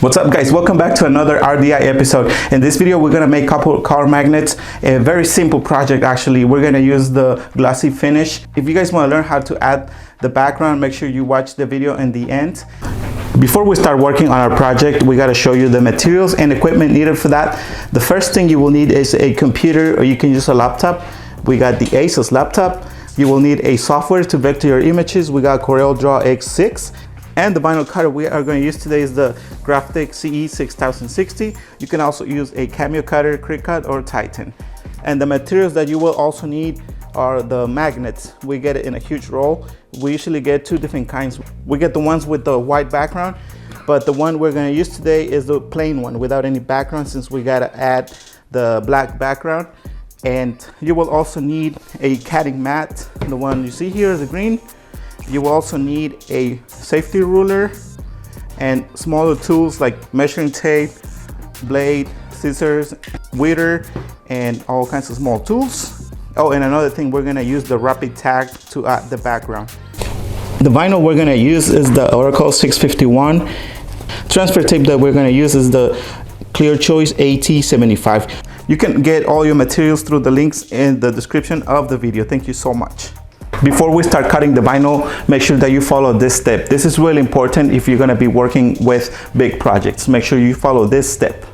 What's up guys, welcome back to another RDI episode. In this video we're going to make a couple car magnets, a very simple project actually. We're going to use the glossy finish. If you guys want to learn how to add the background, make sure you watch the video in the end. Before we start working on our project, we got to show you the materials and equipment needed for that. The first thing you will need is a computer, or you can use a laptop. We got the Asus laptop. You will need a software to vector your images. We got CorelDRAW X6. And the vinyl cutter we are going to use today is the Graphic CE 6060. You can also use a Cameo cutter, Cricut, or Titan. And the materials that you will also need are the magnets. We get it in a huge roll. We usually get two different kinds. We get the ones with the white background, but the one we're going to use today is the plain one without any background, since we got to add the black background. And you will also need a cutting mat. The one you see here is the green. You will also need a safety ruler and smaller tools like measuring tape, blade, scissors, weeder, and all kinds of small tools. Oh, and another thing, we're gonna use the rapid tag to add the background. The vinyl we're gonna use is the Oracle 651. Transfer tape that we're gonna use is the Clear Choice AT75. You can get all your materials through the links in the description of the video. Thank you so much. Before we start cutting the vinyl, make sure that you follow this step. This is really important if you're gonna be working with big projects. Make sure you follow this step.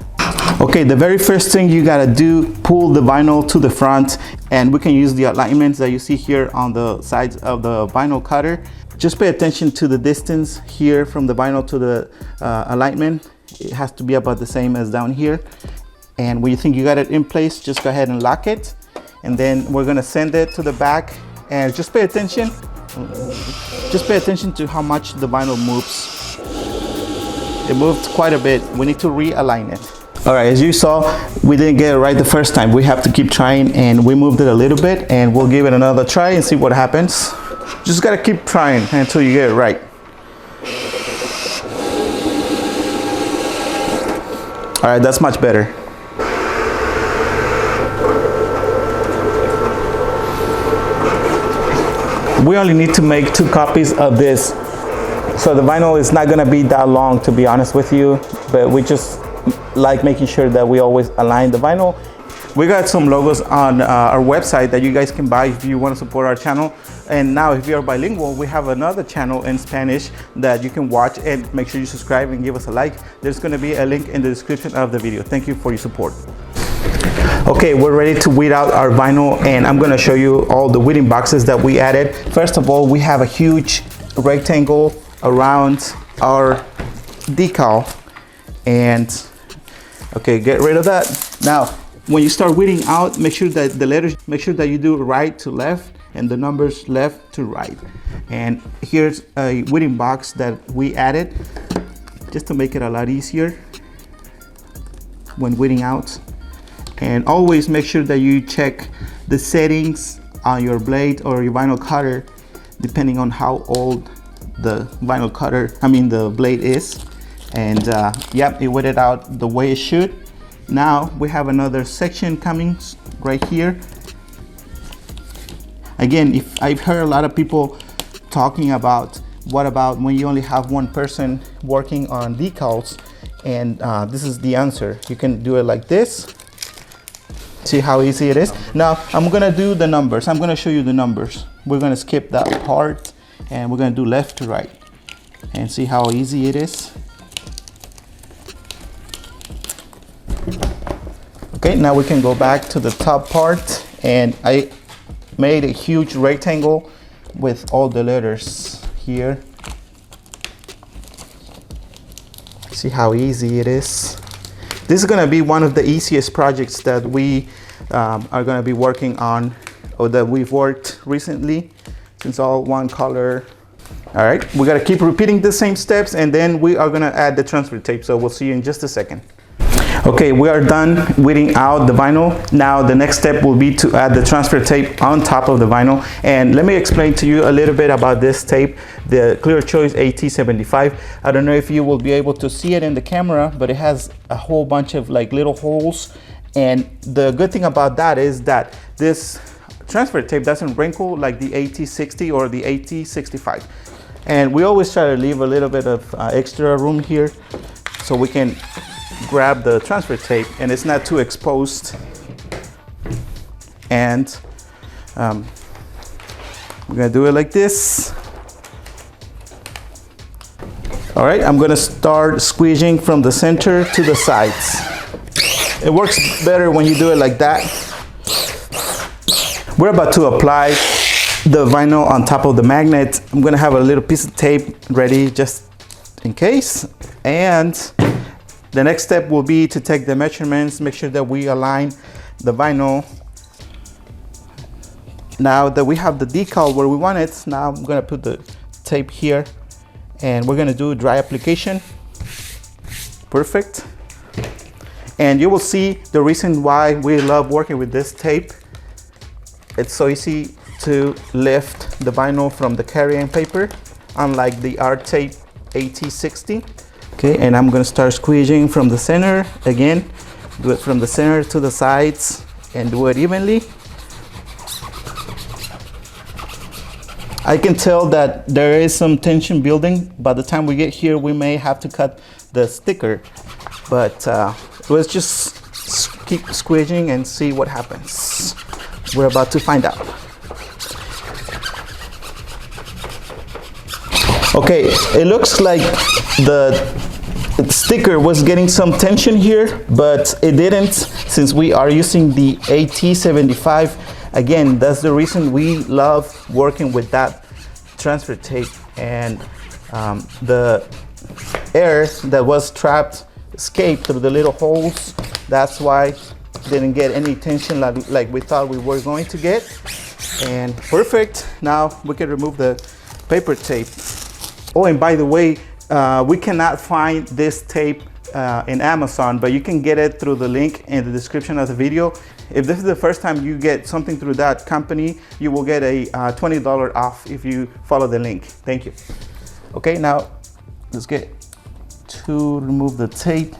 Okay, the very first thing you gotta do, pull the vinyl to the front, and we can use the alignments that you see here on the sides of the vinyl cutter. Just pay attention to the distance here from the vinyl to the alignment. It has to be about the same as down here. And when you think you got it in place, just go ahead and lock it. And then we're gonna send it to the back. And just pay attention to how much the vinyl moves. It moved quite a bit. We need to realign it. All right, as you saw, we didn't get it right the first time. We have to keep trying, and we moved it a little bit, and we'll give it another try and see what happens. Just gotta keep trying until you get it right. All right, that's much better. We only need to make 2 copies of this, so the vinyl is not gonna be that long, to be honest with you, but we just like making sure that we always align the vinyl. We got some logos on our website that you guys can buy if you want to support our channel. And now if you're bilingual, we have another channel in Spanish that you can watch, and make sure you subscribe and give us a like. There's gonna be a link in the description of the video. Thank you for your support. Okay, we're ready to weed out our vinyl, and I'm gonna show you all the weeding boxes that we added. First of all, we have a huge rectangle around our decal, and okay, get rid of that. Now, when you start weeding out, make sure that the letters, make sure that you do right to left and the numbers left to right. And here's a weeding box that we added just to make it a lot easier when weeding out. And always make sure that you check the settings on your blade or your vinyl cutter, depending on how old the vinyl cutter, the blade is. And yep, it weeded out the way it should. Now we have another section coming right here. Again, if I've heard a lot of people talking about, what about when you only have one person working on decals? And this is the answer. You can do it like this. See how easy it is? Now I'm gonna do the numbers. I'm gonna show you the numbers. We're gonna skip that part, and we're gonna do left to right, and see how easy it is. Okay, now we can go back to the top part, and I made a huge rectangle with all the letters here. See how easy it is? This is gonna be one of the easiest projects that we are gonna be working on, or that we've worked recently, since all one color. All right, we gotta keep repeating the same steps, and then we are gonna add the transfer tape. So we'll see you in just a second. Okay, we are done weeding out the vinyl. Now the next step will be to add the transfer tape on top of the vinyl. And let me explain to you a little bit about this tape, the Clear Choice AT75. I don't know if you will be able to see it in the camera, but it has a whole bunch of like little holes. And the good thing about that is that this transfer tape doesn't wrinkle like the AT60 or the AT65. And we always try to leave a little bit of extra room here so we can grab the transfer tape and it's not too exposed. And we're gonna do it like this. All right, I'm gonna start squeezing from the center to the sides. It works better when you do it like that. We're about to apply the vinyl on top of the magnet. I'm gonna have a little piece of tape ready just in case. And the next step will be to take the measurements, make sure that we align the vinyl. Now that we have the decal where we want it, now I'm gonna put the tape here and we're gonna do dry application. Perfect. And you will see the reason why we love working with this tape. It's so easy to lift the vinyl from the carrying paper, unlike the art tape AT60. Okay, and I'm gonna start squeezing from the center. Again, do it from the center to the sides and do it evenly. I can tell that there is some tension building. By the time we get here, we may have to cut the sticker, but let's just keep squeezing and see what happens. We're about to find out. Okay, it looks like the sticker was getting some tension here, but it didn't since we are using the AT75. Again, that's the reason we love working with that transfer tape, and the air that was trapped escaped through the little holes. That's why didn't get any tension like we thought we were going to get. And perfect. Now we can remove the paper tape. Oh, and by the way, we cannot find this tape in Amazon, but you can get it through the link in the description of the video. If this is the first time you get something through that company, you will get a $20 off if you follow the link. Thank you. Okay, now let's get to remove the tape.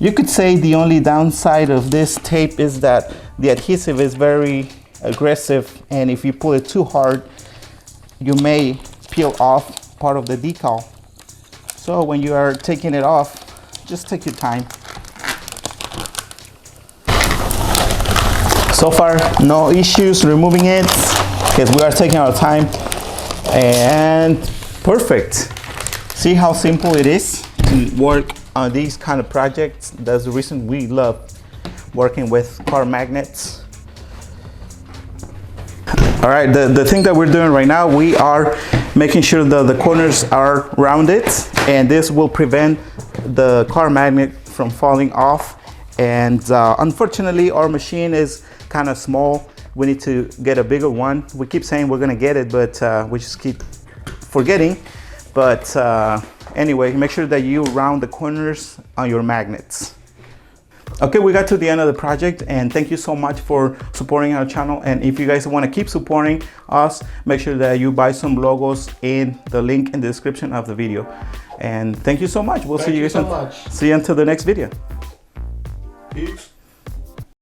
You could say the only downside of this tape is that the adhesive is very aggressive, and if you pull it too hard, you may peel off part of the decal. So when you are taking it off, just take your time. So far, no issues removing it because we are taking our time. And perfect. See how simple it is to work on these kind of projects. That's the reason we love working with car magnets. All right, the thing that we're doing right now, we are making sure that the corners are rounded, and this will prevent the car magnet from falling off. And unfortunately, our machine is kind of small. We need to get a bigger one. We keep saying we're gonna get it, but we just keep forgetting. But anyway, make sure that you round the corners on your magnets. Okay, we got to the end of the project, and thank you so much for supporting our channel. And if you guys want to keep supporting us, make sure that you buy some logos in the link in the description of the video. And thank you so much. We'll see you guys. See you until the next video. Peace.